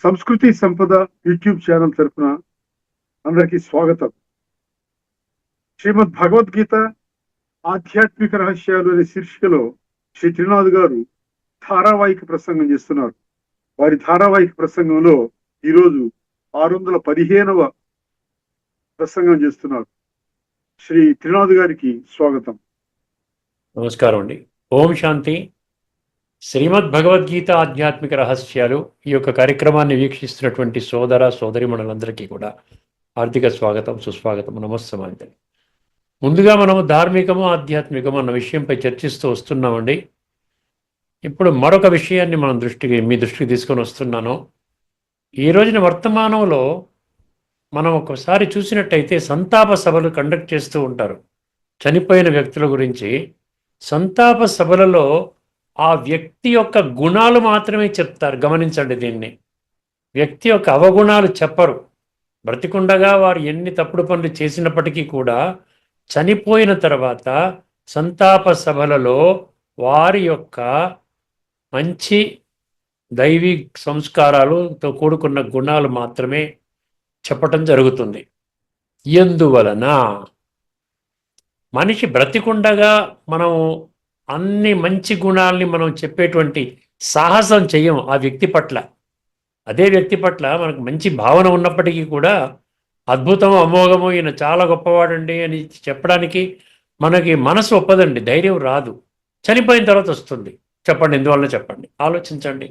సంస్కృతి సంపద YouTube channel తరఫున అందరికీ స్వాగతం. శ్రీమద్ భగవద్గీత ఆధ్యాత్మిక రహస్యాలు అనే శీర్షికలో శ్రీ త్రినాథ్ గారు ధారావాహిక ప్రసంగం చేస్తున్నారు. వారి ధారావాహిక ప్రసంగంలో ఈరోజు 615వ ప్రసంగం చేస్తున్నారు. శ్రీ త్రినాథ్ గారికి స్వాగతం. నమస్కారం అండి. ఓం శాంతి. శ్రీమద్ భగవద్గీత ఆధ్యాత్మిక రహస్యాలు ఈ యొక్క కార్యక్రమాన్ని వీక్షిస్తున్నటువంటి సోదర సోదరిమణులందరికీ కూడా ఆర్థిక స్వాగతం, సుస్వాగతం, నమస్సమాంజలి. ముందుగా మనము ధార్మికము ఆధ్యాత్మికము అన్న విషయంపై చర్చిస్తూ వస్తున్నామండి. ఇప్పుడు మరొక విషయాన్ని మీ దృష్టికి తీసుకొని వస్తున్నాను. ఈ రోజున వర్తమానంలో మనం ఒకసారి చూసినట్టయితే సంతాప సభలు కండక్ట్ చేస్తూ ఉంటారు. చనిపోయిన వ్యక్తుల గురించి సంతాప సభలలో ఆ వ్యక్తి యొక్క గుణాలు మాత్రమే చెప్తారు. గమనించండి దీన్ని. వ్యక్తి యొక్క అవగుణాలు చెప్పరు. బ్రతికుండగా వారు ఎన్ని తప్పుడు పనులు చేసినప్పటికీ కూడా చనిపోయిన తర్వాత సంతాప సభలలో వారి యొక్క మంచి దైవీ సంస్కారాలతో కూడుకున్న గుణాలు మాత్రమే చెప్పటం జరుగుతుంది. ఎందువలన మనిషి బ్రతికుండగా మనం అన్ని మంచి గుణాలని మనం చెప్పేటువంటి సాహసం చెయ్యం ఆ వ్యక్తి పట్ల. అదే వ్యక్తి పట్ల మనకు మంచి భావన ఉన్నప్పటికీ కూడా అద్భుతము, అమోఘము, ఈయన చాలా గొప్పవాడండి అని చెప్పడానికి మనకి మనసు ఒప్పదండి, ధైర్యం రాదు. చనిపోయిన తర్వాత వస్తుంది. చెప్పండి, ఎందువలన చెప్పండి, ఆలోచించండి.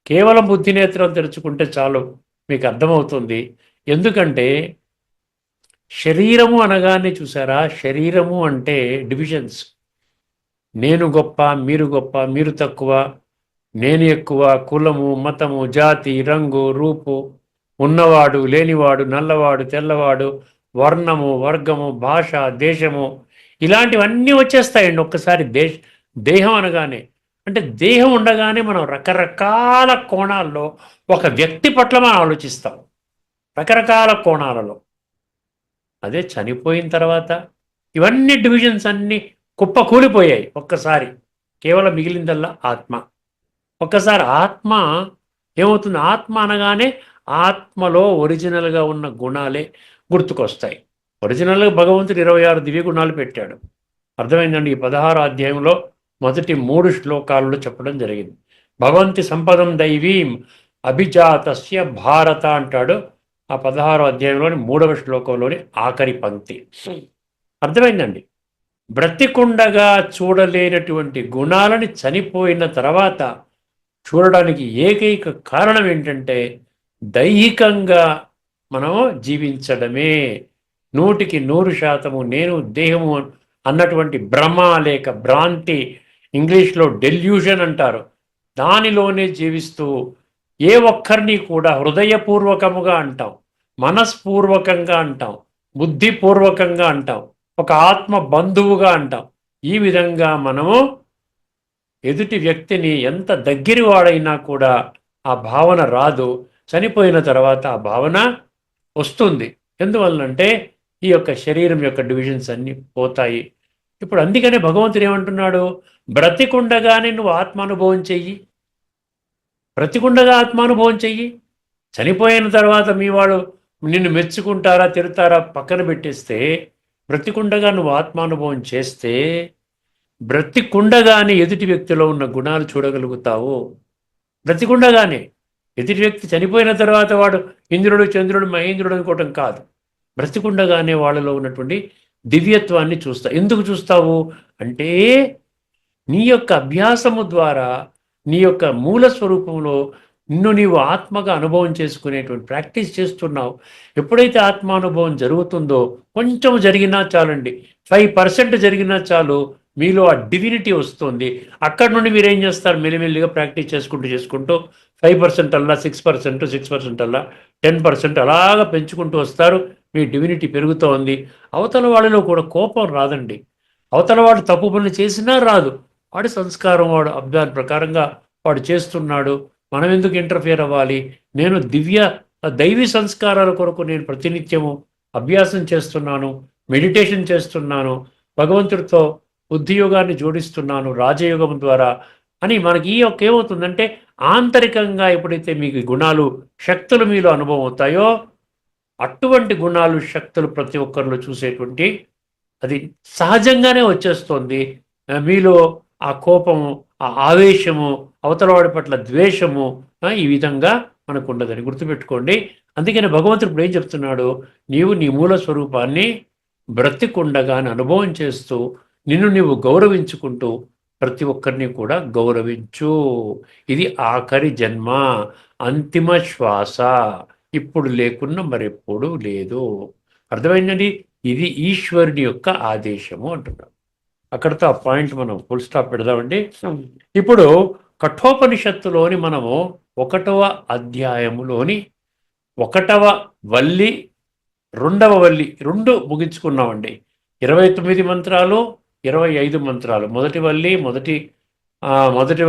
కేవలం బుద్ధినేత్రం తెరుచుకుంటే చాలు, మీకు అర్థమవుతుంది. ఎందుకంటే శరీరము అనగానే చూసారా, శరీరము అంటే డివిజన్స్. నేను గొప్ప, మీరు గొప్ప, మీరు తక్కువ, నేను ఎక్కువ, కులము, మతము, జాతి, రంగు, రూపు, ఉన్నవాడు, లేనివాడు, నల్లవాడు, తెల్లవాడు, వర్ణము, వర్గము, భాష, దేశము, ఇలాంటివన్నీ వచ్చేస్తాయండి ఒక్కసారి. దేహం అనగానే. అంటే దేహం ఉండగానే మనం రకరకాల కోణాల్లో ఒక వ్యక్తి పట్ల మనం ఆలోచిస్తాం, రకరకాల కోణాలలో. అదే చనిపోయిన తర్వాత ఇవన్నీ డివిజన్స్ అన్నీ కుప్ప కూలిపోయాయి. ఒక్కసారి కేవలం మిగిలిందల్లా ఆత్మ. ఒక్కసారి ఆత్మ ఏమవుతుంది? ఆత్మ అనగానే ఆత్మలో ఒరిజినల్గా ఉన్న గుణాలే గుర్తుకొస్తాయి. ఒరిజినల్గా భగవంతుడు 26 దివ్య గుణాలు పెట్టాడు. అర్థమైందండి. ఈ 16 అధ్యాయంలో మొదటి 3 శ్లోకాలలో చెప్పడం జరిగింది. భగవంతి సంపదం దైవీం అభిజాతస్య భారత అంటాడు. ఆ 16 అధ్యాయంలోని 3వ శ్లోకంలోని ఆఖరి పంక్తి. అర్థమైందండి. బ్రతికుండగా చూడలేనటువంటి గుణాలని చనిపోయిన తర్వాత చూడడానికి ఏకైక కారణం ఏంటంటే దైహికంగా మనం జీవించడమే. 100% నేను దేహము అన్నటువంటి భ్రమ లేక భ్రాంతి, ఇంగ్లీష్లో డెల్యూషన్ అంటారు, దానిలోనే జీవిస్తూ ఏ ఒక్కరిని కూడా హృదయపూర్వకముగా అంటాం, మనస్పూర్వకంగా అంటాం, బుద్ధిపూర్వకంగా అంటాం, ఒక ఆత్మ బంధువుగా అంటాం. ఈ విధంగా మనము ఎదుటి వ్యక్తిని ఎంత దగ్గరి వాడైనా కూడా ఆ భావన రాదు. చనిపోయిన తర్వాత ఆ భావన వస్తుంది. ఎందువల్లంటే ఈ యొక్క శరీరం యొక్క డివిజన్స్ అన్నీ పోతాయి. ఇప్పుడు అందుకనే భగవంతుడు ఏమంటున్నాడు? బ్రతికుండగానే నువ్వు ఆత్మానుభవం చెయ్యి, బ్రతికుండగా ఆత్మానుభవం చెయ్యి. చనిపోయిన తర్వాత మీ వాళ్ళు నిన్ను మెచ్చుకుంటారా, తిరుతారా పక్కన పెట్టేస్తే, బ్రతికుండగా నువ్వు ఆత్మానుభవం చేస్తే బ్రతికుండగానే ఎదుటి వ్యక్తిలో ఉన్న గుణాలు చూడగలుగుతావు. బ్రతికుండగానే. ఎదుటి వ్యక్తి చనిపోయిన తర్వాత వాడు ఇంద్రుడు, చంద్రుడు, మహేంద్రుడు అనుకోవటం కాదు. బ్రతికుండగానే వాళ్ళలో ఉన్నటువంటి దివ్యత్వాన్ని చూస్తా. ఎందుకు చూస్తావు అంటే నీ యొక్క అభ్యాసము ద్వారా నీ యొక్క మూల స్వరూపంలో నిన్ను నీవు ఆత్మగా అనుభవం చేసుకునేటువంటి ప్రాక్టీస్ చేస్తున్నావు. ఎప్పుడైతే ఆత్మానుభవం జరుగుతుందో, కొంచెం జరిగినా చాలండి, 5% జరిగినా చాలు, మీలో ఆ డివినిటీ వస్తుంది. అక్కడ నుండి మీరు ఏం చేస్తారు? మెల్లిమెల్లిగా ప్రాక్టీస్ చేసుకుంటూ 5% అల్లా 6% అల్లా 10% అలాగా పెంచుకుంటూ వస్తారు. మీ డివినిటీ పెరుగుతూ ఉంది. అవతల వాళ్ళలో కూడా కోపం రాదండి. అవతల వాడు తప్పు పనులు చేసినా రాదు. వాడి సంస్కారం, వాడు అభ్యాస ప్రకారంగా వాడు చేస్తున్నాడు, మనం ఎందుకు ఇంటర్ఫియర్ అవ్వాలి? నేను దైవీ సంస్కారాల కొరకు నేను ప్రతినిత్యము అభ్యాసం చేస్తున్నాను, మెడిటేషన్ చేస్తున్నాను, భగవంతుడితో బుద్ధియోగాన్ని జోడిస్తున్నాను రాజయోగం ద్వారా అని మనకి ఈ యొక్క ఏమవుతుందంటే ఆంతరికంగా ఎప్పుడైతే మీకు ఈ గుణాలు శక్తులు మీలో అనుభవం అవుతాయో అటువంటి గుణాలు శక్తులు ప్రతి ఒక్కరిలో చూసేటువంటి అది సహజంగానే వచ్చేస్తుంది. మీలో ఆ కోపము, ఆ ఆవేశము, అవతలవాడి పట్ల ద్వేషము ఈ విధంగా మనకు ఉండదని గుర్తుపెట్టుకోండి. అందుకని భగవంతుడు ఇప్పుడు ఏం చెప్తున్నాడు, నీవు నీ మూల స్వరూపాన్ని బ్రతికుండగానే అనుభవం చేస్తూ నిన్ను నీవు గౌరవించుకుంటూ ప్రతి ఒక్కరిని కూడా గౌరవించు. ఇది ఆఖరి జన్మ, అంతిమ శ్వాస, ఇప్పుడు లేకున్నా మరెప్పుడు లేదు. అర్థమైందండి? ఇది ఈశ్వరుని యొక్క ఆదేశము అంటున్నాం. అక్కడితో ఆ పాయింట్ మనం ఫుల్ స్టాప్ పెడదామండి. ఇప్పుడు కఠోపనిషత్తులోని మనము 1వ అధ్యాయములోని 1వ వల్లి 2వ వల్లి 2 ముగించుకున్నామండి. 29 మంత్రాలు, 25 మంత్రాలు. మొదటి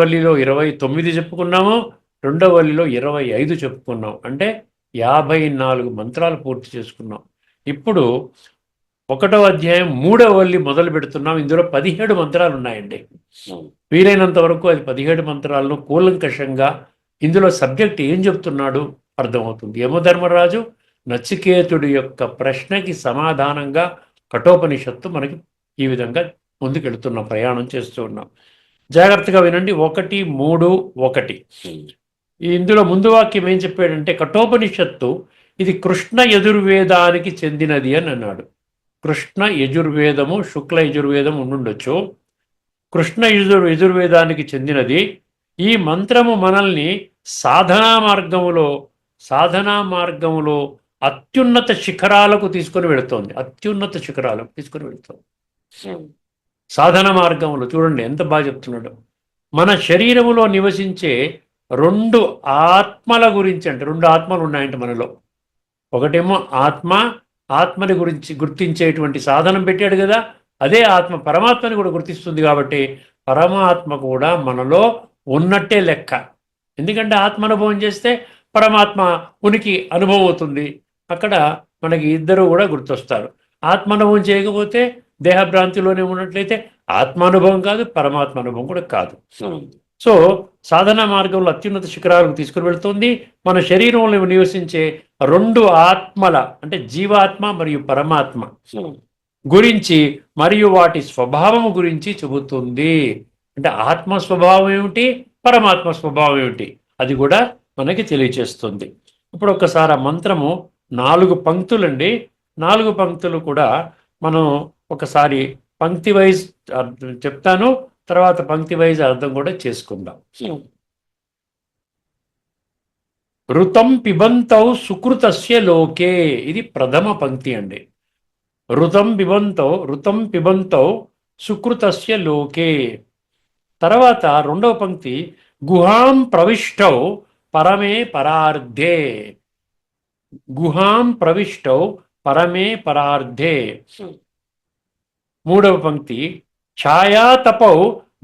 వల్లిలో 29 చెప్పుకున్నాము, 2వ వల్లిలో 25 చెప్పుకున్నాం. అంటే 54 మంత్రాలు పూర్తి చేసుకున్నాం. ఇప్పుడు 1వ అధ్యాయం 3వ వల్లి మొదలు పెడుతున్నాం. ఇందులో 17 మంత్రాలు ఉన్నాయండి. వీలైనంత వరకు అది 17 మంత్రాలను కూలంకషంగా ఇందులో సబ్జెక్ట్ ఏం చెప్తున్నాడు అర్థమవుతుంది. యమధర్మరాజు నచికేతుడి యొక్క ప్రశ్నకి సమాధానంగా కఠోపనిషత్తు మనకి ఈ విధంగా ముందుకెళ్తున్నాం, ప్రయాణం చేస్తూ ఉన్నాం. జాగ్రత్తగా వినండి. 1, 3, 1. ఇందులో ముందు వాక్యం ఏం చెప్పాడంటే, కఠోపనిషత్తు ఇది కృష్ణ యజుర్వేదానికి చెందినది అని అన్నాడు. కృష్ణ యజుర్వేదము, శుక్ల యజుర్వేదం ఉండుండొచ్చు. కృష్ణ యజుర్వేదానికి చెందినది. ఈ మంత్రము మనల్ని సాధనా మార్గములో అత్యున్నత శిఖరాలకు తీసుకొని వెళుతోంది. సాధన మార్గంలో చూడండి ఎంత బాగా చెప్తున్నాడు. మన శరీరములో నివసించే 2 ఆత్మల గురించి, అంటే 2 ఆత్మలు ఉన్నాయంటే మనలో. ఒకటేమో ఆత్మని గురించి గుర్తించేటువంటి సాధనం పెట్టాడు కదా, అదే ఆత్మ పరమాత్మని కూడా గుర్తిస్తుంది. కాబట్టి పరమాత్మ కూడా మనలో ఉన్నట్టే లెక్క. ఎందుకంటే ఆత్మ అనుభవం చేస్తే పరమాత్మ ఉనికి అనుభవం అవుతుంది. అక్కడ మనకి ఇద్దరు కూడా గుర్తొస్తారు. ఆత్మానుభవం చేయకపోతే దేహభ్రాంతిలోనే ఉన్నట్లయితే ఆత్మానుభవం కాదు, పరమాత్మ అనుభవం కూడా కాదు. సో సాధనా మార్గంలో అత్యున్నత శిఖరాలకు తీసుకుని వెళుతుంది. మన శరీరంలో నివసించే 2 ఆత్మల, అంటే జీవాత్మ మరియు పరమాత్మ గురించి మరియు వాటి స్వభావము గురించి చెబుతుంది. అంటే ఆత్మ స్వభావం ఏమిటి, పరమాత్మ స్వభావం ఏమిటి, అది కూడా మనకి తెలియచేస్తుంది. ఇప్పుడు ఒకసారి ఆ మంత్రము 4 పంక్తులండి. 4 పంక్తులు కూడా మనం ఒకసారి పంక్తి వైజ్ చెప్తాను, తర్వాత పంక్తి వైజ్ అర్థం కూడా చేసుకుందాం. ఋతం పిబంతౌ సుకృతస్య లోకే, ఇది ప్రథమ పంక్తి అండి. ఋతం పిబంతౌ సుకృతస్య లోకే. తర్వాత 2వ పంక్తి గుహాం ప్రవిష్టౌ పరమే పరార్ధే. గుహాం ప్రవిష్టౌ పరమే పరార్ధే. 3వ పంక్తి ఛాయాతపౌ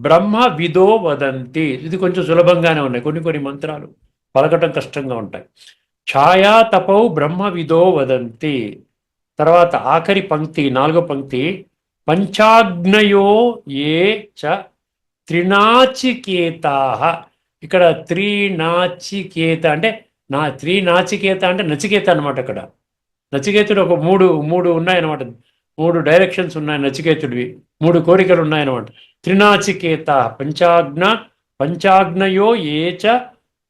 బ్రహ్మ విదో వదంతి. ఇది కొంచెం సులభంగానే ఉన్నాయి, కొన్ని మంత్రాలు పలకటం కష్టంగా ఉంటాయి. ఛాయాతపౌ బ్రహ్మ విదో వదంతి. తర్వాత ఆఖరి పంక్తి 4వ పంక్తి పంచాగ్నయో ఏ చ త్రినాచికేతాః. ఇక్కడ త్రినాచికేత అంటే త్రినాచికేత అంటే నచికేత అనమాట. అక్కడ నచికేతుడు ఒక మూడు ఉన్నాయన్నమాట. 3 డైరెక్షన్స్ ఉన్నాయి నచికేతుడివి, 3 కోరికలు ఉన్నాయన్నమాట. త్రినాచికేత పంచాగ్నయో ఏచ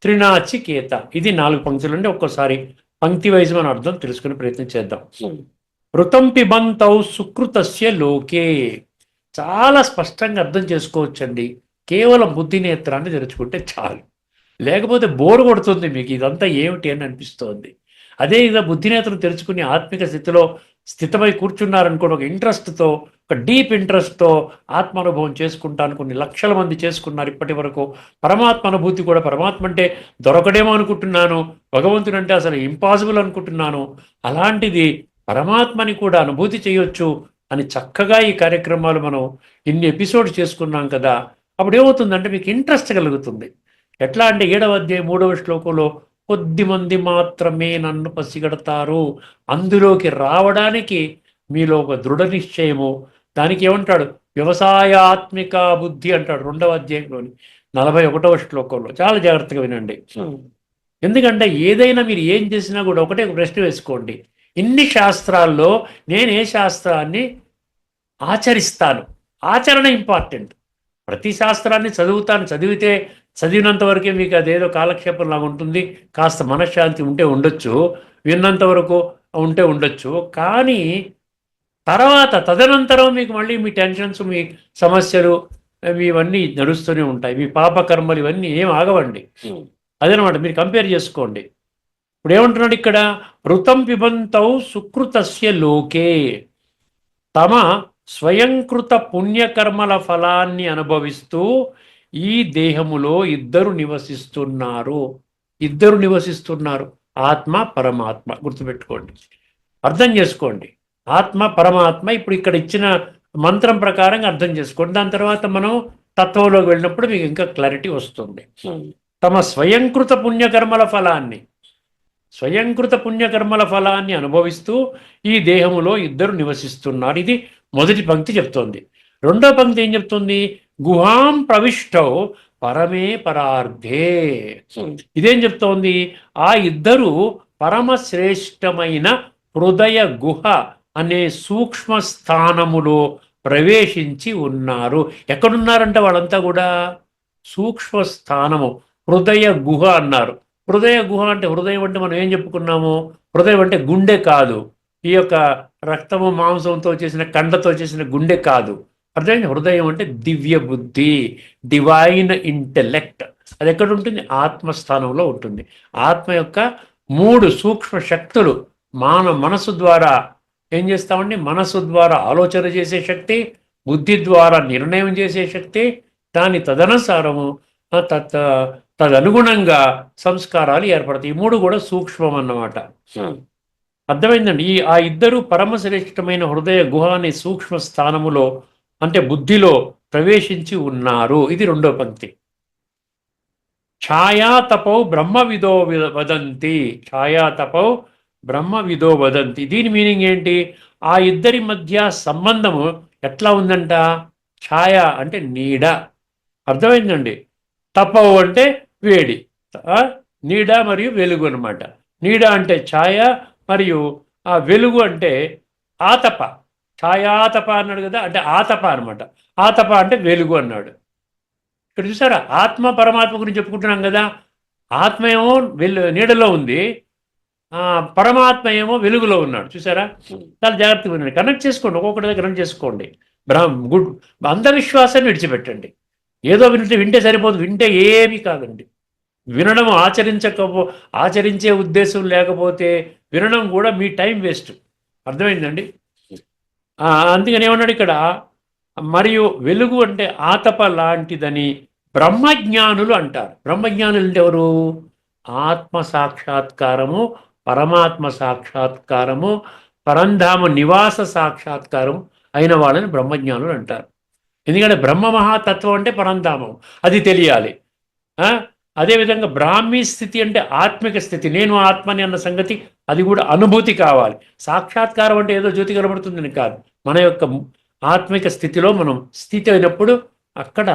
త్రినాచికేత. ఇది 4 పంక్తులు అండి. ఒక్కోసారి పంక్తి వైజ్ మనం అర్థం తెలుసుకునే ప్రయత్నం చేద్దాం. ఋతం పిబంతౌ సుకృతస్య లోకే. చాలా స్పష్టంగా అర్థం చేసుకోవచ్చండి, కేవలం బుద్ధి నేత్రాన్ని తెరుచుకుంటే చాలు. లేకపోతే బోరు కొడుతుంది మీకు, ఇదంతా ఏమిటి అని అనిపిస్తోంది. అదే ఇదా బుద్ధి నేత్రం తెరుచుకుని ఆత్మిక స్థితిలో స్థితమై కూర్చున్నారనుకోండి, ఒక ఇంట్రెస్ట్తో, ఒక డీప్ ఇంట్రెస్ట్తో ఆత్మానుభవం చేసుకుంటాను. కొన్ని లక్షల మంది చేసుకున్నారు ఇప్పటి వరకు. పరమాత్మ అనుభూతి కూడా, పరమాత్మ అంటే దొరకడేమో అనుకుంటున్నాను, భగవంతుడు అంటే అసలు ఇంపాసిబుల్ అనుకుంటున్నాను. అలాంటిది పరమాత్మని కూడా అనుభూతి చేయొచ్చు అని చక్కగా ఈ కార్యక్రమాలు మనం ఇన్ని ఎపిసోడ్స్ చేసుకున్నాం కదా. అప్పుడు ఏమవుతుందంటే మీకు ఇంట్రెస్ట్ కలుగుతుంది. ఎట్లా అంటే 7వ అధ్యాయం 3వ శ్లోకంలో కొద్దిమంది మాత్రమే నన్ను పసిగడతారు, అందులోకి రావడానికి మీలో ఒక దృఢ నిశ్చయము. దానికి ఏమంటాడు, వ్యవసాయాత్మిక బుద్ధి అంటాడు 2వ అధ్యాయంలోని. 41వ శ్లోకంలో. చాలా జాగ్రత్తగా వినండి. ఎందుకంటే ఏదైనా మీరు ఏం చేసినా కూడా ఒకటే ఒక ప్రశ్న వేసుకోండి. ఇన్ని శాస్త్రాల్లో నేను ఏ శాస్త్రాన్ని ఆచరిస్తాను? ఆచరణ ఇంపార్టెంట్. ప్రతి శాస్త్రాన్ని చదువుతాను, చదివితే చదివినంత వరకే మీకు అదేదో కాలక్షేపం లాగా ఉంటుంది, కాస్త మనశ్శాంతి ఉంటే ఉండొచ్చు, విన్నంత వరకు ఉంటే ఉండొచ్చు. కానీ తర్వాత తదనంతరం మీకు మళ్ళీ మీ టెన్షన్స్, మీ సమస్యలు, ఇవన్నీ నడుస్తూనే ఉంటాయి. మీ పాపకర్మలు ఇవన్నీ ఏం ఆగవండి. అదనమాట, మీరు కంపేర్ చేసుకోండి. ఇప్పుడు ఏమంటున్నాడు ఇక్కడ? ఋతం పిబంతౌ సుకృతస్య లోకే, తమ స్వయంకృత పుణ్యకర్మల ఫలాన్ని అనుభవిస్తూ ఈ దేహములో ఇద్దరు నివసిస్తున్నారు. ఇద్దరు నివసిస్తున్నారు, ఆత్మ పరమాత్మ. గుర్తుపెట్టుకోండి, అర్థం చేసుకోండి. ఆత్మ పరమాత్మ ఇప్పుడు ఇక్కడ ఇచ్చిన మంత్రం ప్రకారంగా అర్థం చేసుకోండి. దాని తర్వాత మనం తత్వంలోకి వెళ్ళినప్పుడు మీకు ఇంకా క్లారిటీ వస్తుంది. తమ స్వయంకృత పుణ్యకర్మల ఫలాన్ని అనుభవిస్తూ ఈ దేహములో ఇద్దరు నివసిస్తున్నారు. ఇది మొదటి పంక్తి చెప్తోంది. రెండో పంక్తి ఏం చెప్తుంది? గుహాం ప్రవిష్టౌ పరమే పరార్థే. ఇదేం చెప్తోంది? ఆ ఇద్దరు పరమశ్రేష్టమైన హృదయ గుహ అనే సూక్ష్మ స్థానములో ప్రవేశించి ఉన్నారు. ఎక్కడున్నారంటే వాళ్ళంతా కూడా సూక్ష్మ స్థానము, హృదయ గుహ అన్నారు. హృదయ గుహ అంటే, హృదయం అంటే మనం ఏం చెప్పుకున్నాము? హృదయం అంటే గుండె కాదు, ఈ యొక్క రక్తము మాంసంతో చేసిన కండతో చేసిన గుండె కాదు. అర్థమైంది? హృదయం అంటే దివ్య బుద్ధి, డివైన్ ఇంటెలెక్ట్. అది ఎక్కడ ఉంటుంది? ఆత్మస్థానంలో ఉంటుంది. ఆత్మ యొక్క 3 సూక్ష్మ శక్తులు మనసు ద్వారా ఏం చేస్తామండి? మనసు ద్వారా ఆలోచన చేసే శక్తి, బుద్ధి ద్వారా నిర్ణయం చేసే శక్తి, దాని తదనుసారము తదనుగుణంగా సంస్కారాలు ఏర్పడతాయి. ఈ 3 కూడా సూక్ష్మం అన్నమాట. అర్థమైందండి? ఆ ఇద్దరు పరమశ్రేష్టమైన హృదయ గుహ అనే సూక్ష్మ స్థానములో అంటే బుద్ధిలో ప్రవేశించి ఉన్నారు. ఇది రెండో పంక్తి. ఛాయాతపౌ బ్రహ్మవిదో వదంతి. ఛాయాతపౌ బ్రహ్మవిదో వదంతి. దీని మీనింగ్ ఏంటి? ఆ ఇద్దరి మధ్య సంబంధము ఎట్లా ఉందంట? ఛాయ అంటే నీడ. అర్థమైందండి? తపవు అంటే వేడి, నీడ మరియు వెలుగు అనమాట. నీడ అంటే ఛాయ, మరియు ఆ వెలుగు అంటే ఆతప. ఛాయాతప అన్నాడు కదా, అంటే ఆతప అనమాట. ఆతప అంటే వెలుగు అన్నాడు. ఇక్కడ చూసారా, ఆత్మ పరమాత్మ గురించి చెప్పుకుంటున్నాం కదా. ఆత్మ ఏమో నీడలో ఉంది, పరమాత్మ ఏమో వెలుగులో ఉన్నాడు. చూసారా? చాలా జాగ్రత్తగా ఉండండి, కనెక్ట్ చేసుకోండి, ఒక్కొక్కటి దగ్గర కనెక్ట్ చేసుకోండి. గుడ్. అంధవిశ్వాసాన్ని విడిచిపెట్టండి. ఏదో వింటే సరిపోదు, వింటే ఏమీ కాదండి. వినడం ఆచరించే ఉద్దేశం లేకపోతే వినడం కూడా మీ టైం వేస్ట్. అర్థమైందండి? అందుకని ఏమన్నాడు ఇక్కడ? మరియు వెలుగు అంటే ఆతప లాంటిదని బ్రహ్మజ్ఞానులు అంటారు. బ్రహ్మజ్ఞానులు అంటే ఎవరు? ఆత్మ సాక్షాత్కారము, పరమాత్మ సాక్షాత్కారము, పరంధామ నివాస సాక్షాత్కారం అయిన వాళ్ళని బ్రహ్మజ్ఞానులు అంటారు. ఎందుకంటే బ్రహ్మ మహాతత్వం అంటే పరంధామం, అది తెలియాలి. అదేవిధంగా బ్రాహ్మీ స్థితి అంటే ఆత్మిక స్థితి, నేను ఆత్మని అన్న సంగతి, అది కూడా అనుభూతి కావాలి. సాక్షాత్కారం అంటే ఏదో జ్యోతి కనబడుతుందని కాదు, మన యొక్క ఆత్మిక స్థితిలో మనం స్థితి అయినప్పుడు అక్కడ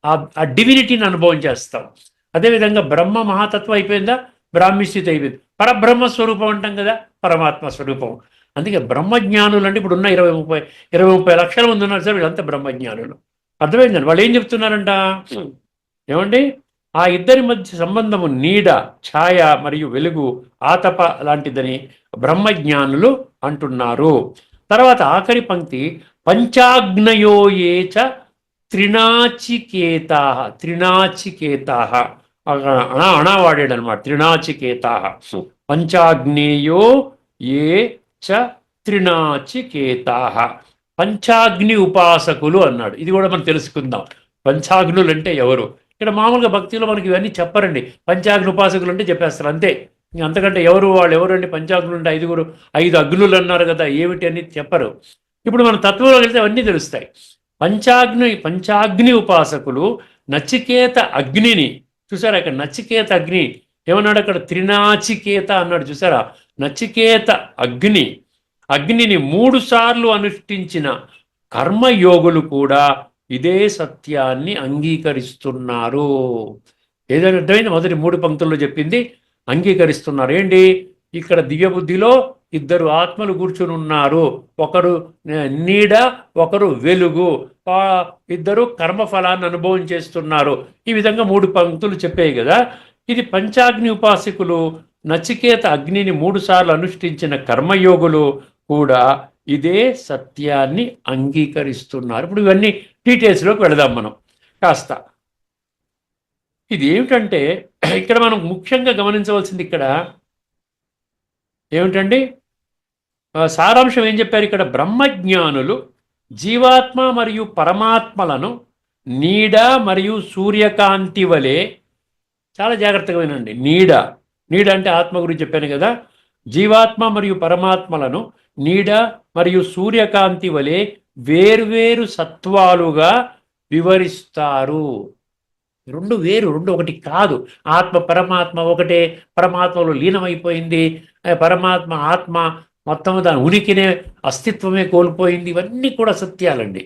ఆ డివినిటీని అనుభవం చేస్తాం. అదేవిధంగా బ్రహ్మ మహాతత్వం అయిపోయిందా, బ్రాహ్మీ స్థితి అయిపోయింది. పరబ్రహ్మ స్వరూపం అంటాం కదా, పరమాత్మ స్వరూపం. అందుకే బ్రహ్మజ్ఞానులు అంటే ఇప్పుడు ఉన్న 20-30 లక్షల మంది ఉన్నారు సార్, వీళ్ళంతా బ్రహ్మజ్ఞానులు. అర్థమైందండి? వాళ్ళు ఏం చెప్తున్నారంట? ఏమండి? ఆ ఇద్దరి మధ్య సంబంధము నీడ, ఛాయ మరియు వెలుగు, ఆతప లాంటిదని బ్రహ్మజ్ఞానులు అంటున్నారు. తర్వాత ఆఖరి పంక్తి, పంచాగ్నయోయేచ త్రినాచికేతా. త్రినాచికేతా అణా వాడాడు అనమాట. త్రినాచికేతా, పంచాగ్నేయో ఏ చ త్రినాచికేతా. పంచాగ్ని ఉపాసకులు అన్నాడు. ఇది కూడా మనం తెలుసుకుందాం. పంచాగ్నులు అంటే ఎవరు? ఇక్కడ మామూలుగా భక్తిలో మనకి ఇవన్నీ చెప్పరండి. పంచాగ్ని ఉపాసకులు అంటే చెప్పేస్తారు అంతే. అంతకంటే వాళ్ళు ఎవరు అంటే పంచాగ్నులు అంటే 5 అగ్నులు అన్నారు కదా, ఏమిటి అని చెప్పరు. ఇప్పుడు మన తత్వంలో వెళ్తే అవన్నీ తెలుస్తాయి. పంచాగ్ని ఉపాసకులు నచికేత అగ్నిని చూసారా? ఇక్కడ నచికేత అగ్ని ఏమన్నాడు? అక్కడ త్రినాచికేత అన్నాడు. చూసారా? నచికేత అగ్నిని 3 సార్లు అనుష్ఠించిన కర్మయోగులు కూడా ఇదే సత్యాన్ని అంగీకరిస్తున్నారు. ఏదైనా అర్థమైంది? మొదటి 3 పంక్తుల్లో చెప్పింది అంగీకరిస్తున్నారు. ఏంటి? ఇక్కడ దివ్యబుద్ధిలో ఇద్దరు ఆత్మలు కూర్చుని ఉన్నారు. ఒకరు నీడ, ఒకరు వెలుగు. ఇద్దరు కర్మఫలాన్ని అనుభవం చేస్తున్నారు. ఈ విధంగా 3 పంక్తులు చెప్పాయి కదా. ఇది పంచాగ్ని ఉపాసకులు, నచికేత అగ్నిని 3 సార్లు అనుష్ఠించిన కర్మయోగులు కూడా ఇదే సత్యాన్ని అంగీకరిస్తున్నారు. ఇప్పుడు ఇవన్నీ డీటెయిల్స్లోకి వెళదాం మనం కాస్త. ఇది ఏమిటంటే ఇక్కడ మనం ముఖ్యంగా గమనించవలసింది ఇక్కడ ఏమిటండి, సారాంశం ఏం చెప్పారు ఇక్కడ? బ్రహ్మజ్ఞానులు జీవాత్మ మరియు పరమాత్మలను నీడ మరియు సూర్యకాంతి వలె, చాలా జాగ్రత్తగా వినండి, నీడ అంటే ఆత్మ గురించి చెప్పాను కదా, జీవాత్మ మరియు పరమాత్మలను నీడ మరియు సూర్యకాంతి వలె వేర్వేరు సత్వాలుగా వివరిస్తారు. రెండు వేరు, రెండు ఒకటి కాదు. ఆత్మ పరమాత్మ ఒకటే, పరమాత్మలో లీనమైపోయింది, పరమాత్మ ఆత్మ మొత్తం దాని ఉనికినే అస్తిత్వమే కోల్పోయింది. ఇవన్నీ కూడా సత్యాలండి.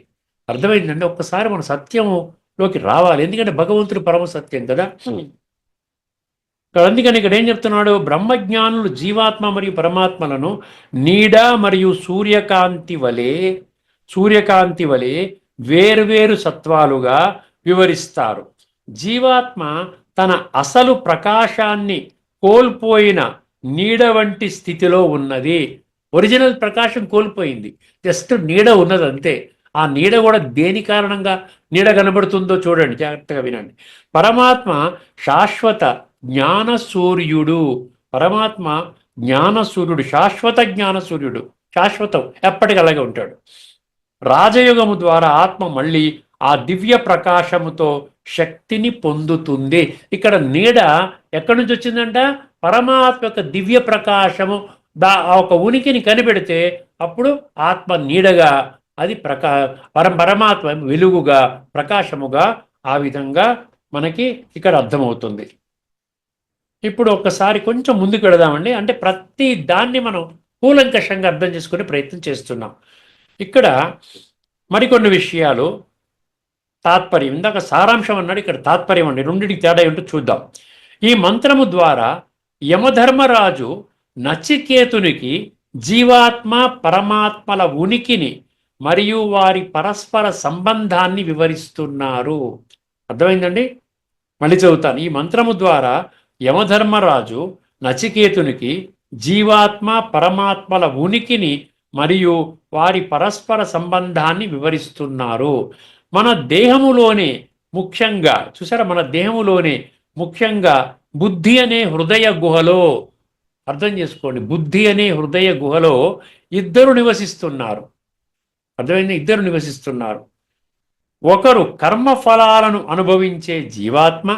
అర్థమైందండి? ఒక్కసారి మన సత్యంలోకి రావాలి. ఎందుకంటే భగవంతుడు పరమ సత్యం కదా. అందుకని ఇక్కడ ఏం చెప్తున్నాడు? బ్రహ్మజ్ఞానులు జీవాత్మ మరియు పరమాత్మలను నీడ మరియు సూర్యకాంతి వలె వేర్వేరు సత్వాలుగా వివరిస్తారు. జీవాత్మ తన అసలు ప్రకాశాన్ని కోల్పోయిన నీడ వంటి స్థితిలో ఉన్నది. ఒరిజినల్ ప్రకాశం కోల్పోయింది, జస్ట్ నీడ ఉన్నది అంతే. ఆ నీడ కూడా దేని కారణంగా నీడ కనబడుతుందో చూడండి, జాగ్రత్తగా వినండి. పరమాత్మ శాశ్వత జ్ఞానసూర్యుడు. పరమాత్మ జ్ఞానసూర్యుడు, శాశ్వత జ్ఞానసూర్యుడు, శాశ్వతం, ఎప్పటికీ అలాగే ఉంటాడు. రాజయోగము ద్వారా ఆత్మ మళ్ళీ ఆ దివ్య ప్రకాశముతో శక్తిని పొందుతుంది. ఇక్కడ నీడ ఎక్కడి నుంచి వచ్చిందంట? పరమాత్మ యొక్క దివ్య ప్రకాశము ఆ ఒక ఉనికిని కనిపెడితే అప్పుడు ఆత్మ నీడగా, అది పరమాత్మ వెలుగుగా, ప్రకాశముగా, ఆ విధంగా మనకి ఇక్కడ అర్థమవుతుంది. ఇప్పుడు ఒక్కసారి కొంచెం ముందుకు వెళదామండి. అంటే ప్రతి దాన్ని మనం కూలంకషంగా అర్థం చేసుకునే ప్రయత్నం చేస్తున్నాం. ఇక్కడ మరికొన్ని విషయాలు, తాత్పర్యం, ఇందాక సారాంశం అన్నాడు, ఇక్కడ తాత్పర్యం అండి. రెండింటికి తేడా ఏంటో చూద్దాం. ఈ మంత్రము ద్వారా యమధర్మరాజు నచికేతునికి జీవాత్మ పరమాత్మల ఉనికిని మరియు వారి పరస్పర సంబంధాన్ని వివరిస్తున్నారు. అర్థమైందండి? మళ్ళీ చదువుతాను. ఈ మంత్రము ద్వారా యమధర్మరాజు నచికేతునికి జీవాత్మ పరమాత్మల ఉనికిని మరియు వారి పరస్పర సంబంధాన్ని వివరిస్తున్నారు. మన దేహములోనే ముఖ్యంగా, చూసారా, మన దేహములోనే ముఖ్యంగా బుద్ధి అనే హృదయ గుహలో, అర్థం చేసుకోండి, బుద్ధి అనే హృదయ గుహలో ఇద్దరు నివసిస్తున్నారు. అర్థమైంది? ఇద్దరు నివసిస్తున్నారు. ఒకరు కర్మఫలాలను అనుభవించే జీవాత్మ,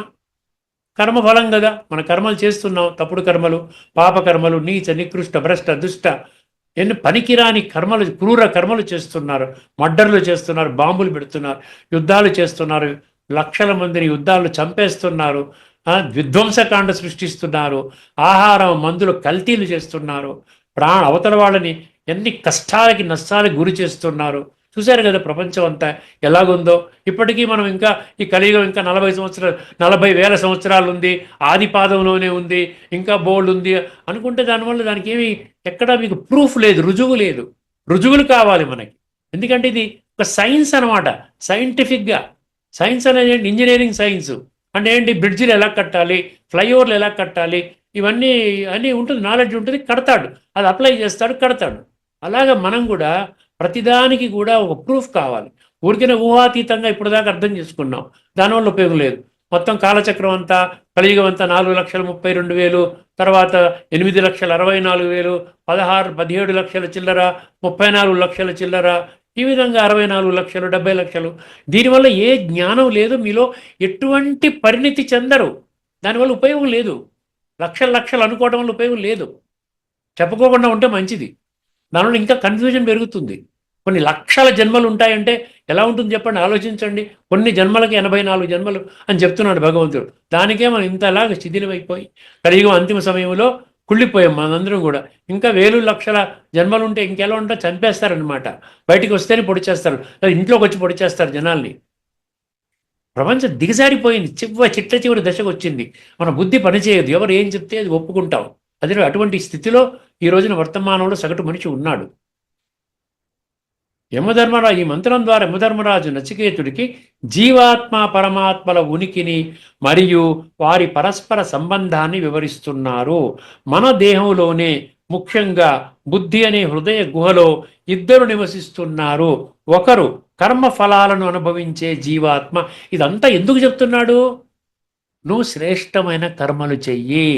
కర్మఫలం కదా, మన కర్మలు చేస్తున్నాం, తప్పుడు కర్మలు, పాపకర్మలు, నీచ నికృష్ట భ్రష్ట దుష్ట ఎన్ని పనికిరాని కర్మలు, క్రూర కర్మలు చేస్తున్నారు, మర్డర్లు చేస్తున్నారు, బాంబులు పెడుతున్నారు, యుద్ధాలు చేస్తున్నారు, లక్షల మందిని యుద్ధాలు చంపేస్తున్నారు, విధ్వంసకాండ సృష్టిస్తున్నారు, ఆహారం మందులు కల్తీలు చేస్తున్నారు, అవతల వాళ్ళని ఎన్ని కష్టాలకి నష్టాలకి గురి చేస్తున్నారు. చూశారు కదా ప్రపంచం అంతా ఎలాగుందో. ఇప్పటికీ మనం ఇంకా ఈ కలియుగం ఇంకా 40,000 సంవత్సరాలు ఉంది, ఆదిపాదంలోనే ఉంది, ఇంకా బోల్డ్ ఉంది అనుకుంటే దానివల్ల దానికి ఏమి ఎక్కడా మీకు ప్రూఫ్ లేదు, రుజువు లేదు. రుజువులు కావాలి మనకి. ఎందుకంటే ఇది ఒక సైన్స్ అనమాట, సైంటిఫిక్గా. సైన్స్ అనేది ఏంటి? ఇంజనీరింగ్ సైన్స్ అంటే ఏంటి? బ్రిడ్జిలు ఎలా కట్టాలి, ఫ్లైఓవర్లు ఎలా కట్టాలి, ఇవన్నీ అన్నీ ఉంటుంది, నాలెడ్జ్ ఉంటుంది, కడతాడు, అది అప్లై చేస్తాడు, కడతాడు. అలాగా మనం కూడా ప్రతిదానికి కూడా ఒక ప్రూఫ్ కావాలి. ఊరికైనా ఊహాతీతంగా ఇప్పుడు దాకా అర్థం చేసుకున్నాం, దానివల్ల ఉపయోగం లేదు. మొత్తం కాలచక్రం అంతా, కలియుగం అంతా 4,32,000, తర్వాత 8,64,000, 17 లక్షల చిల్లర, 34 లక్షల చిల్లర, ఈ విధంగా 64 లక్షలు, 70 లక్షలు. దీనివల్ల ఏ జ్ఞానం లేదు, మీలో ఎటువంటి పరిణితి చెందరు, దానివల్ల ఉపయోగం లేదు. లక్షలు అనుకోవడం వల్ల ఉపయోగం లేదు. చెప్పుకోకుండా ఉంటే మంచిది. దానివల్ల ఇంకా కన్ఫ్యూజన్ పెరుగుతుంది. కొన్ని లక్షల జన్మలు ఉంటాయంటే ఎలా ఉంటుంది చెప్పండి, ఆలోచించండి. కొన్ని జన్మలకి 84 జన్మలు అని చెప్తున్నాడు భగవంతుడు. దానికే మనం ఇంతలాగా శిథిలమైపోయి కలియుగం అంతిమ సమయంలో కుళ్ళిపోయాం మనందరం కూడా. ఇంకా 1,000 లక్షల జన్మలు ఉంటే ఇంకెలా ఉంటే చంపేస్తారనమాట. బయటికి వస్తేనే పొడి చేస్తారు, ఇంట్లోకి వచ్చి పొడి చేస్తారు జనాల్ని. ప్రపంచం దిగజారిపోయింది, చిట్ట చివరి దశకు వచ్చింది. మన బుద్ధి పనిచేయదు, ఎవరు ఏం చెప్తే అది ఒప్పుకుంటాం. అదే అటువంటి స్థితిలో ఈ రోజున వర్తమానంలో సగటు మనిషి ఉన్నాడు. ఈ మంత్రం ద్వారా యమధర్మరాజు నచికేతుడికి జీవాత్మ పరమాత్మల ఉనికిని మరియు వారి పరస్పర సంబంధాన్ని వివరిస్తున్నారు. మన దేహంలోనే ముఖ్యంగా బుద్ధి అనే హృదయ గుహలో ఇద్దరు నివసిస్తున్నారు. ఒకరు కర్మ ఫలాలను అనుభవించే జీవాత్మ. ఇదంతా ఎందుకు చెప్తున్నాడు? నువ్వు శ్రేష్టమైన కర్మలు చెయ్యి.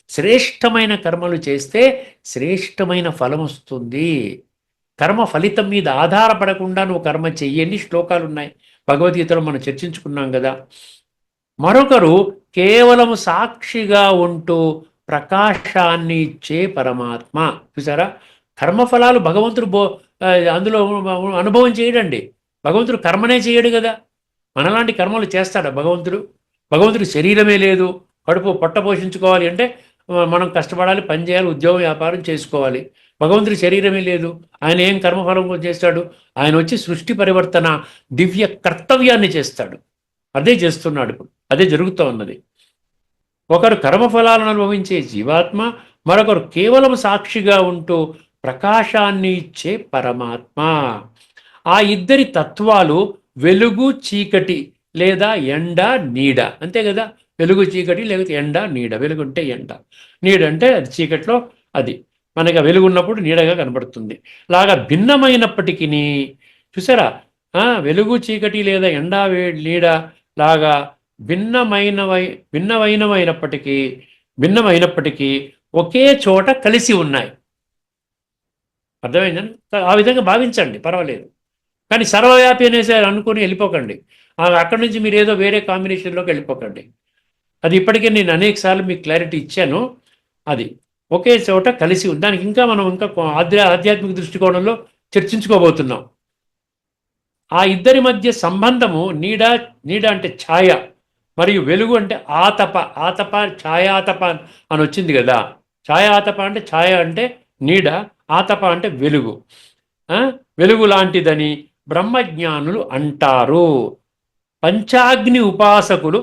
శ్రేష్టమైన కర్మలు చేస్తే శ్రేష్టమైన ఫలం వస్తుంది. కర్మ ఫలితం మీద ఆధారపడకుండా నువ్వు కర్మ చెయ్యి. ఎన్ని శ్లోకాలు ఉన్నాయి భగవద్గీతలో మనం చర్చించుకున్నాం కదా. మరొకరు కేవలం సాక్షిగా ఉంటూ ప్రకాశాన్ని ఇచ్చే పరమాత్మ. చూసారా, కర్మఫలాలు భగవంతుడు అందులో అనుభవం చేయడండి. భగవంతుడు కర్మనే చేయడు కదా. మనలాంటి కర్మలు చేస్తాడా భగవంతుడు? భగవంతుడికి శరీరమే లేదు, కడుపు పొట్ట పోషించుకోవాలి అంటే మనం కష్టపడాలి, పని చేయాలి, ఉద్యోగం వ్యాపారం చేసుకోవాలి. భగవంతుడి శరీరమే లేదు, ఆయన ఏం కర్మఫలం చేస్తాడు? ఆయన వచ్చి సృష్టి పరివర్తన దివ్య కర్తవ్యాన్ని చేస్తాడు. అదే చేస్తున్నాడు, అదే జరుగుతూ ఉన్నది. ఒకరు కర్మఫలాలను అనుభవించే జీవాత్మ, మరొకరు కేవలం సాక్షిగా ఉంటూ ప్రకాశాన్ని ఇచ్చే పరమాత్మ. ఆ ఇద్దరి తత్వాలు వెలుగు చీకటి లేదా ఎండ నీడ, అంతే కదా. వెలుగు చీకటి లేకపోతే ఎండ నీడ. వెలుగు అంటే ఎండ, నీడ అంటే అది చీకట్లో, అది మనకి వెలుగు ఉన్నప్పుడు నీడగా కనబడుతుంది. లాగా భిన్నమైనప్పటికీ, చూసారా, వెలుగు చీకటి లేదా ఎండ నీడ లాగా భిన్నమైనప్పటికీ ఒకే చోట కలిసి ఉన్నాయి. అర్థమైందని ఆ విధంగా భావించండి, పర్వాలేదు. కానీ సర్వవ్యాపి అనేసి అనుకుని వెళ్ళిపోకండి. అక్కడి నుంచి మీరు ఏదో వేరే కాంబినేషన్లోకి వెళ్ళిపోకండి. అది ఇప్పటికే నేను అనేక సార్లు మీకు క్లారిటీ ఇచ్చాను. అది ఒకే చోట కలిసి ఉంది. దానికి మనం ఇంకా ఆధ్యాత్మిక దృష్టికోణంలో చర్చించుకోబోతున్నాం. ఆ ఇద్దరి మధ్య సంబంధము నీడ అంటే ఛాయ, మరియు వెలుగు అంటే ఆతప ఛాయాతప అని వచ్చింది కదా. ఛాయాతప అంటే ఛాయ అంటే నీడ, ఆతప అంటే వెలుగు. వెలుగు లాంటిదని బ్రహ్మజ్ఞానులు అంటారు. పంచాగ్ని ఉపాసకులు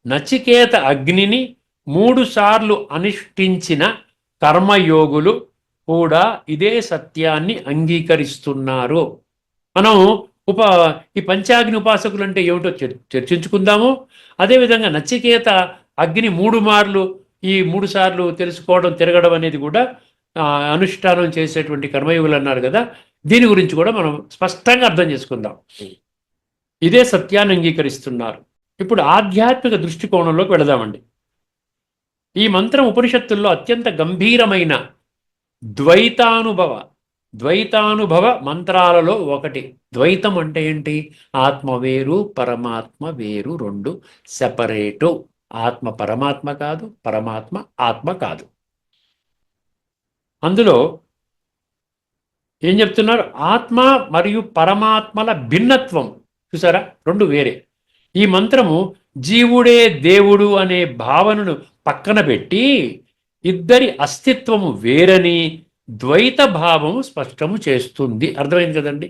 నచికేత అగ్నిని 3 సార్లు అనుష్ఠించిన కర్మయోగులు కూడా ఇదే సత్యాన్ని అంగీకరిస్తున్నారు. మనం ఈ పంచాగ్ని ఉపాసకులు అంటే ఏమిటో చర్చించుకుందాము. అదేవిధంగా నచికేత అగ్ని 3 మార్లు, ఈ 3 సార్లు తెలుసుకోవడం, తిరగడం అనేది కూడా అనుష్ఠానం చేసేటువంటి కర్మయోగులు అన్నారు కదా. దీని గురించి కూడా మనం స్పష్టంగా అర్థం చేసుకుందాం. ఇదే సత్యాన్ని అంగీకరిస్తున్నారు. ఇప్పుడు ఆధ్యాత్మిక దృష్టికోణంలోకి వెళదామండి. ఈ మంత్రం ఉపనిషత్తుల్లో అత్యంత గంభీరమైన ద్వైతానుభవ మంత్రాలలో ఒకటి. ద్వైతం అంటే ఏంటి? ఆత్మ వేరు, పరమాత్మ వేరు, 2 సెపరేటు. ఆత్మ పరమాత్మ కాదు, పరమాత్మ ఆత్మ కాదు. అందులో ఏం చెప్తున్నారు? ఆత్మ మరియు పరమాత్మల భిన్నత్వం, చూసారా, 2 వేరే. ఈ మంత్రము జీవుడే దేవుడు అనే భావనను పక్కన పెట్టి ఇద్దరి అస్తిత్వము వేరని ద్వైత భావము స్పష్టము చేస్తుంది. అర్థమైంది కదండి?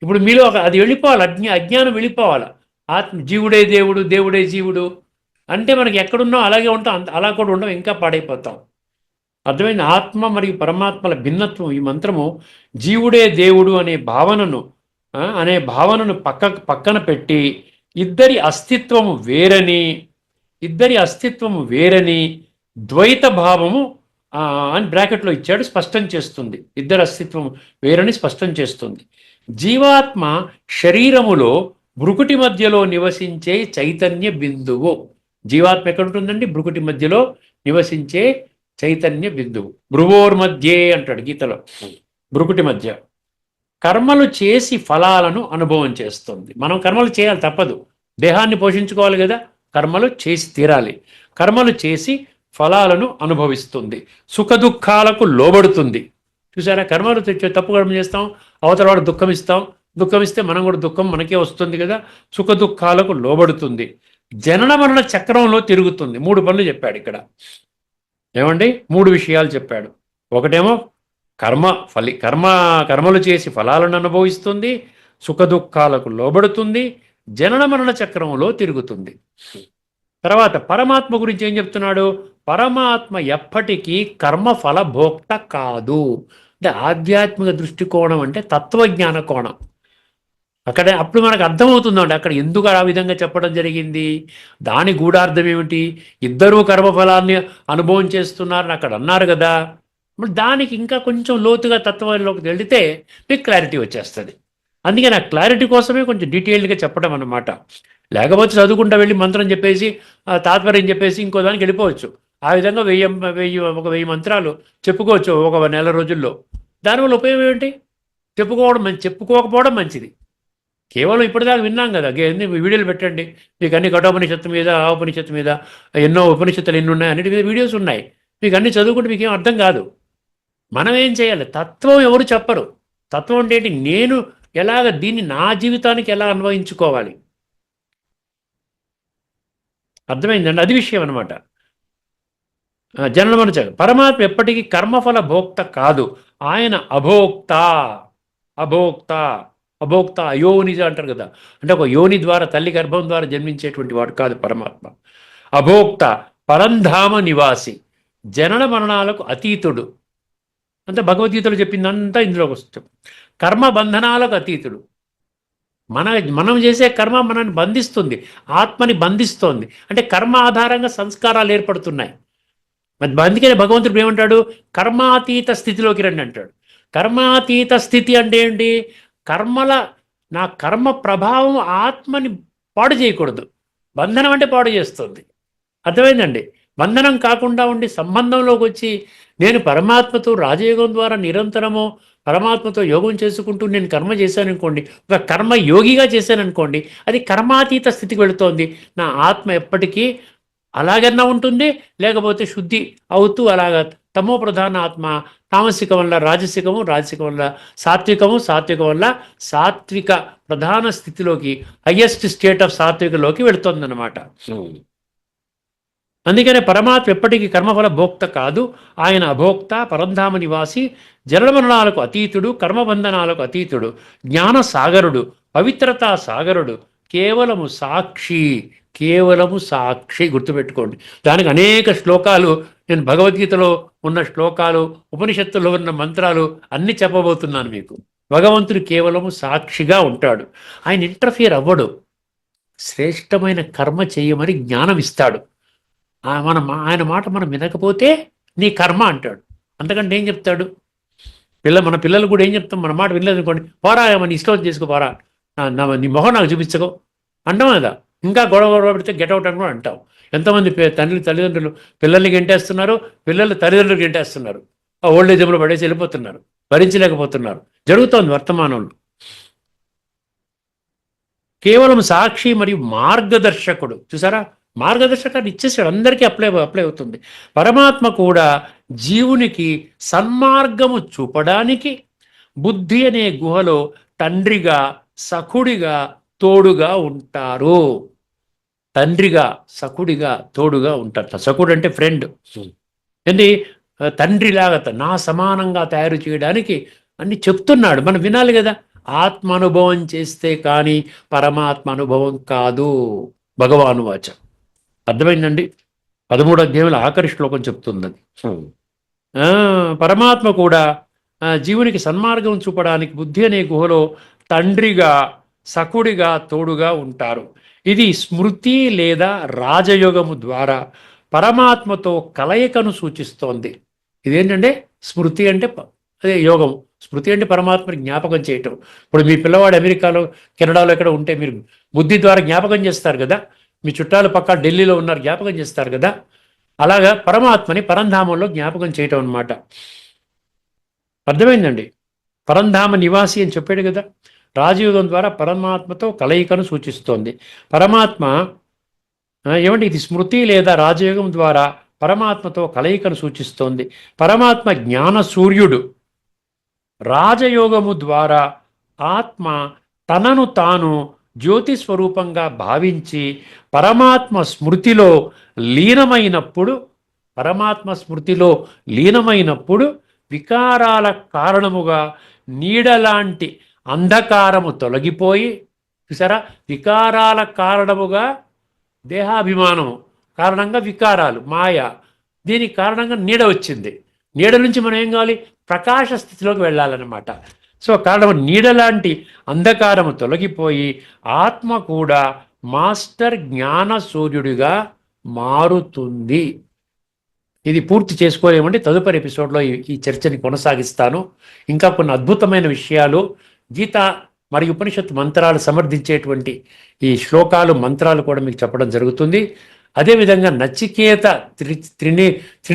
ఇప్పుడు మీలో అది వెళ్ళిపోవాలి, అజ్ఞానం వెళ్ళిపోవాలి. జీవుడే దేవుడు, దేవుడే జీవుడు అంటే మనకి ఎక్కడున్నాం అలాగే ఉంటాం, అలా కూడా ఉండం, ఇంకా పాడైపోతాం. అర్థమైంది? ఆత్మ మరియు పరమాత్మల భిన్నత్వం. ఈ మంత్రము జీవుడే దేవుడు అనే భావనను పక్కన పెట్టి ఇద్దరి అస్తిత్వము వేరని ద్వైత భావము అని బ్రాకెట్లో ఇచ్చాడు, స్పష్టం చేస్తుంది. ఇద్దరి అస్తిత్వం వేరని స్పష్టం చేస్తుంది. జీవాత్మ శరీరములో భృకుటి మధ్యలో నివసించే చైతన్య బిందువు. జీవాత్మ ఎక్కడుంటుందండి? భృకుటి మధ్యలో నివసించే చైతన్య బిందువు. భ్రువోర్మధ్యే అంటాడు గీతలో. భృకుటి మధ్య కర్మలు చేసి ఫలాలను అనుభవం చేస్తుంది. మనం కర్మలు చేయాలి, తప్పదు. దేహాన్ని పోషించుకోవాలి కదా, కర్మలు చేసి తీరాలి. కర్మలు చేసి ఫలాలను అనుభవిస్తుంది, సుఖ దుఃఖాలకు లోబడుతుంది. చూసారా, కర్మలు తప్పు కర్మ చేస్తాం, అవతల వాడు దుఃఖం ఇస్తే మనం కూడా దుఃఖం మనకే వస్తుంది కదా. సుఖ దుఃఖాలకు లోబడుతుంది, జనన మరణ చక్రంలో తిరుగుతుంది. 3 పనులు చెప్పాడు ఇక్కడ. ఏమండి? 3 విషయాలు చెప్పాడు. ఒకటేమో కర్మలు చేసి ఫలాలను అనుభవిస్తుంది, సుఖ దుఃఖాలకు లోబడుతుంది, జనన మరణ చక్రంలో తిరుగుతుంది. తర్వాత పరమాత్మ గురించి ఏం చెప్తున్నాడు? పరమాత్మ ఎప్పటికీ కర్మఫల భోక్త కాదు. అంటే ఆధ్యాత్మిక దృష్టికోణం అంటే తత్వజ్ఞాన కోణం. అప్పుడు మనకు అర్థమవుతుందండి అక్కడ ఎందుకు ఆ విధంగా చెప్పడం జరిగింది, దాని గూఢార్థం ఏమిటి, ఇద్దరూ కర్మఫలాన్ని అనుభవం చేస్తున్నారని అక్కడ అన్నారు కదా. మరి దానికి ఇంకా కొంచెం లోతుగా తత్వంలోకి వెళితే మీకు క్లారిటీ వచ్చేస్తుంది. అందుకే నా క్లారిటీ కోసమే కొంచెం డీటెయిల్డ్గా చెప్పడం అన్నమాట. లేకపోతే చదువుకుంటా వెళ్ళి మంత్రం చెప్పేసి తాత్పర్యం చెప్పేసి ఇంకో దానికి వెళ్ళిపోవచ్చు. ఆ విధంగా 1000 మంత్రాలు చెప్పుకోవచ్చు ఒక నెల రోజుల్లో. దానివల్ల ఉపయోగం ఏమిటి? చెప్పుకోకపోవడం మంచిది. కేవలం ఇప్పటిదాకా విన్నాం కదా, ఎన్ని వీడియోలు పెట్టండి, మీకు అన్ని కఠోపనిషత్తు మీద, ఆ ఉపనిషత్తు మీద, ఎన్నో ఉపనిషత్తులు ఎన్ని ఉన్నాయి, అన్నిటి మీద వీడియోస్ ఉన్నాయి. మీకు అన్ని చదువుకుంటే మీకు ఏం అర్థం కాదు. మనం ఏం చేయాలి? తత్వం ఎవరు చెప్పరు. తత్వం అంటే ఏంటి? నేను ఎలాగ దీన్ని నా జీవితానికి ఎలా అన్వయించుకోవాలి, అర్థమైందండి? అది విషయం అనమాట. జనన పరమాత్మ ఎప్పటికీ కర్మఫల భోక్త కాదు. ఆయన అభోక్త. అభోక్త అభోక్త అయోనిజ అంటారు కదా, అంటే ఒక యోని ద్వారా, తల్లి గర్భం ద్వారా జన్మించేటువంటి వాడు కాదు పరమాత్మ. అభోక్త, పరంధామ నివాసి, జనన మరణాలకు అతీతుడు. అంటే భగవద్గీతలో చెప్పిందంతా ఇందులోకి వస్తుంది. కర్మ బంధనాలకు అతీతుడు. మనం చేసే కర్మ మనల్ని బంధిస్తుంది, ఆత్మని బంధిస్తోంది. అంటే కర్మ ఆధారంగా సంస్కారాలు ఏర్పడుతున్నాయి. మరి అందుకనే భగవంతుడు ఏమంటాడు? కర్మాతీత స్థితిలోకి రండి అంటాడు. కర్మాతీత స్థితి అంటే ఏంటి? నా కర్మ ప్రభావం ఆత్మని పాడు చేయకూడదు. బంధనం అంటే పాడు చేస్తుంది. అర్థమైందండి? బంధనం కాకుండా ఉండి సంబంధంలోకి వచ్చి నేను పరమాత్మతో రాజయోగం ద్వారా నిరంతరము పరమాత్మతో యోగం చేసుకుంటూ నేను కర్మ చేశాననుకోండి, ఒక కర్మ యోగిగా చేశాననుకోండి, అది కర్మాతీత స్థితికి వెళుతోంది. నా ఆత్మ ఎప్పటికీ అలాగన్నా ఉంటుంది, లేకపోతే శుద్ధి అవుతూ అలాగా తమో ప్రధాన ఆత్మ, తామసికం వల్ల రాజసికము, రాజసికం వల్ల సాత్వికము, సాత్వికం వల్ల సాత్విక ప్రధాన స్థితిలోకి, హయ్యెస్ట్ స్టేట్ ఆఫ్ సాత్వికలోకి వెళుతుందన్నమాట. అందుకనే పరమాత్మ ఎప్పటికీ కర్మఫల భోక్త కాదు. ఆయన అభోక్త, పరంధామ నివాసి, జనమరణాలకు అతీతుడు, కర్మబంధనాలకు అతీతుడు, జ్ఞాన సాగరుడు, పవిత్రతా సాగరుడు, కేవలము సాక్షి. కేవలము సాక్షి, గుర్తుపెట్టుకోండి. దానికి అనేక శ్లోకాలు, నేను భగవద్గీతలో ఉన్న శ్లోకాలు, ఉపనిషత్తులో ఉన్న మంత్రాలు అన్నీ చెప్పబోతున్నాను మీకు. భగవంతుడు కేవలము సాక్షిగా ఉంటాడు. ఆయన ఇంటర్ఫియర్ అవ్వడు. శ్రేష్టమైన కర్మ చేయమని జ్ఞానం ఇస్తాడు. ఆయన మాట మనం వినకపోతే నీ కర్మ అంటాడు. అంతకంటే ఏం చెప్తాడు? మన పిల్లలు కూడా ఏం చెప్తాం? మన మాట వినలేదు అనుకోండి, పోరా మన ఇష్టం చేసుకో, పోరా, నీ మొహం నాకు చూపించకో అంటాం కదా. ఇంకా గొడవ పెడితే గెటౌట్ అని కూడా అంటాం. ఎంతమంది తల్లిదండ్రులు పిల్లల్ని గెంటేస్తున్నారు, పిల్లలు తల్లిదండ్రులు గెంటేస్తున్నారు, ఆ ఓల్డ్ ఏజ్లో పడేసి వెళ్ళిపోతున్నారు, భరించలేకపోతున్నారు. జరుగుతోంది వర్తమానంలో. కేవలం సాక్షి మరియు మార్గదర్శకుడు. చూసారా, మార్గదర్శకాన్ని ఇచ్చేసాడు, అందరికీ అప్లై అవుతుంది. పరమాత్మ కూడా జీవునికి సన్మార్గము చూపడానికి బుద్ధి అనే గుహలో తండ్రిగా, సఖుడిగా, తోడుగా ఉంటారు. తండ్రిగా, సఖుడిగా, తోడుగా ఉంటారు. సఖుడు అంటే ఫ్రెండ్. ఏంటి? తండ్రిలాగా నా సమానంగా తయారు చేయడానికి అన్ని చెప్తున్నాడు. మనం వినాలి కదా. ఆత్మ అనుభవం చేస్తే కానీ పరమాత్మ అనుభవం కాదు. భగవాను వాచ. అర్థమైందండి? 13వ అధ్యాయంలో ఆఖరి శ్లోకం చెప్తుంది. పరమాత్మ కూడా జీవునికి సన్మార్గం చూపడానికి బుద్ధి అనే గుహలో తండ్రిగా, సఖుడిగా, తోడుగా ఉంటారు. ఇది స్మృతి లేదా రాజయోగము ద్వారా పరమాత్మతో కలయికను సూచిస్తోంది. ఇదేంటంటే స్మృతి అంటే అదే యోగం, స్మృతి అంటే పరమాత్మని జ్ఞాపకం చేయటం. ఇప్పుడు మీ పిల్లవాడు అమెరికాలో, కెనడాలో ఎక్కడ ఉంటే మీరు బుద్ధి ద్వారా జ్ఞాపకం చేస్తారు కదా. మీ చుట్టాలు పక్క ఢిల్లీలో ఉన్నారు, జ్ఞాపకం చేస్తారు కదా. అలాగా పరమాత్మని పరంధామంలో జ్ఞాపకం చేయటం అన్నమాట. అర్థమైందండి? పరంధామ నివాసి అని చెప్పాడు కదా. రాజయోగం ద్వారా పరమాత్మతో కలయికను సూచిస్తోంది. పరమాత్మ ఏమంటే ఇది స్మృతి లేదా రాజయోగం ద్వారా పరమాత్మతో కలయికను సూచిస్తోంది. పరమాత్మ జ్ఞాన సూర్యుడు. రాజయోగము ద్వారా ఆత్మ తనను తాను జ్యోతి స్వరూపంగా భావించి పరమాత్మ స్మృతిలో లీనమైనప్పుడు వికారాల కారణముగా నీడలాంటి అంధకారము తొలగిపోయి, చూసారా, వికారాల కారణముగా దేహాభిమానము కారణంగా వికారాలు, మాయ, దీనికి కారణంగా నీడ వచ్చింది. నీడ నుంచి మనం ఏం కావాలి, ప్రకాశ స్థితిలోకి వెళ్ళాలన్నమాట. సో కారణం నీడ లాంటి అంధకారము తొలగిపోయి ఆత్మ కూడా మాస్టర్ జ్ఞాన సూర్యుడిగా మారుతుంది. ఇది పూర్తి చేసుకోలేమంటే తదుపరి ఎపిసోడ్లో ఈ చర్చని కొనసాగిస్తాను. ఇంకా కొన్ని అద్భుతమైన విషయాలు, గీత మరియు ఉపనిషత్తు మంత్రాలు సమర్థించేటువంటి ఈ శ్లోకాలు, మంత్రాలు కూడా మీకు చెప్పడం జరుగుతుంది. అదేవిధంగా నచికేత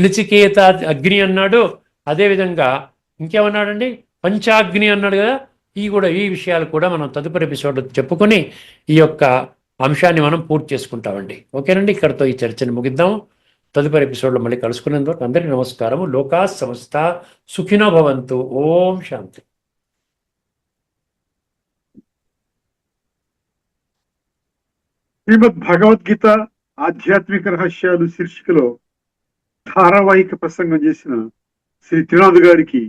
త్రినిచికేత అగ్ని అన్నాడు, అదేవిధంగా ఇంకేమన్నాడండి, పంచాగ్ని అన్నాడు కదా. ఈ విషయాలు కూడా మనం తదుపరి ఎపిసోడ్లో చెప్పుకొని ఈ యొక్క అంశాన్ని మనం పూర్తి చేసుకుంటామండి. ఓకేనండి, ఇక్కడతో ఈ చర్చని ముగిద్దాము. తదుపరి ఎపిసోడ్లో మళ్ళీ కలుసుకునేందుకు అందరికీ నమస్కారము. లోకా సమస్త సుఖినో భవంతు. ఓం శాంతి. శ్రీమద్ భగవద్గీత ఆధ్యాత్మిక రహస్యాలు శీర్షికలో ధారావాహిక ప్రసంగం చేసిన శ్రీ త్రినాథ్ గారికి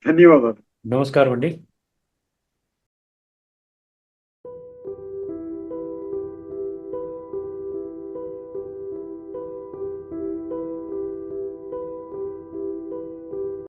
ధన్యవాదాలు. నమస్కారం అండి.